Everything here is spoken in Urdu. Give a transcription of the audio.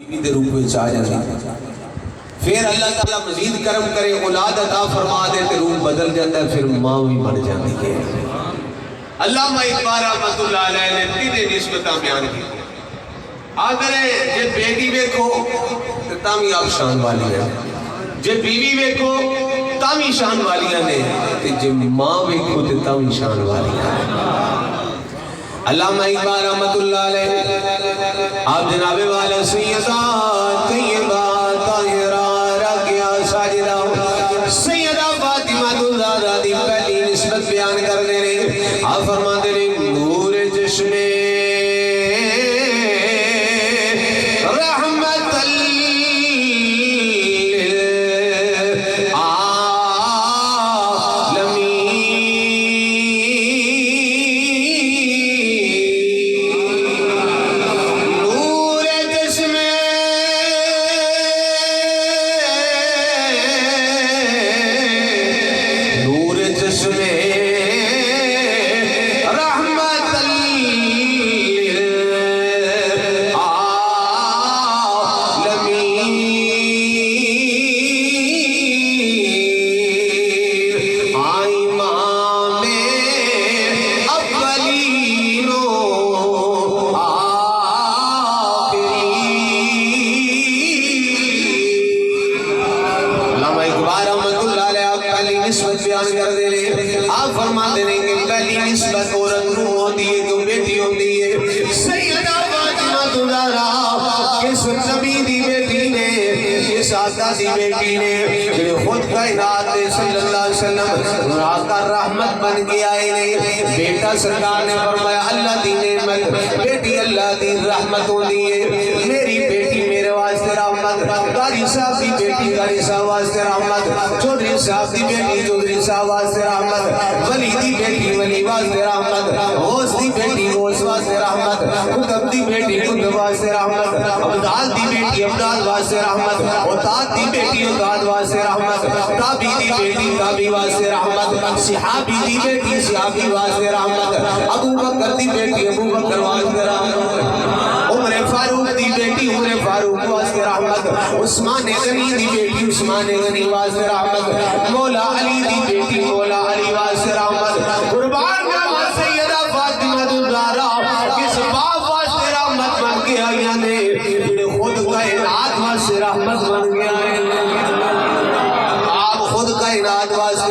دے روپ میں چاہ جاتی پھر اللہ تعالیٰ مزید کرم کرے اولاد عطا فرما دے تے روح بدل جاتا ہے پھر ماں بھی بن جاتی ہے۔ علامہ اقبال رحمۃ اللہ علیہ نے تین نسبتاں بیان کی آگر ہے جے بیٹی ویکھو تے تامی آپ شان والی ہیں، جے بیوی ویکھو تامی شان والیاں نے تے جے ماں ویکھو تے تامی شان والیاں ہیں۔ علامہ اقبال رحمت اللہ علیہ آپ جناب والا سیدہ طیبہ طاہرہ راقیہ ساجدہ سیدہ فاطمہ الزہرا دی پہلی نسبت بیان کر دے رہے آپ فرماتے رہے نور چشم رحمت دی بیٹی نے جو خود کائنات صلی اللہ علیہ وسلم آقا رحمت بن کے آئے نے بیٹا سرکار نے فرمایا اللہ دی نعمت بیٹی اللہ دی رحمت ہوتی ہے میری بیٹی میرے واسطے رحمت قاری صاحب دی بیٹی قاری صاحب واسطے رحمت چودھری صاحب دی بیٹی چودھری صاحب واسطے رحمت ولی دی بیٹی ولی واسطے رحمت غوث دی بیٹی غوث واسطے رحمت قطب دی بیٹی قطب واسطے رحمت عبدال دی بیٹی عبدال واسطے رحمت عطاد دی بیٹی عطاد واسطے رحمت تابی دی بیٹی تابی واسطے رحمت صحابی دی بیٹی صحابی واسطے رحمت ابو بکر دی بیٹی ابو بکر واسطے رحمت عمر فاروق دی بیٹی عمر فاروق واسطے رحمت عثمان غنی دی بیٹی عثمان غنی واسطے رحمت مولا علی دی بیٹی مولا علی واسطے رحمت قربان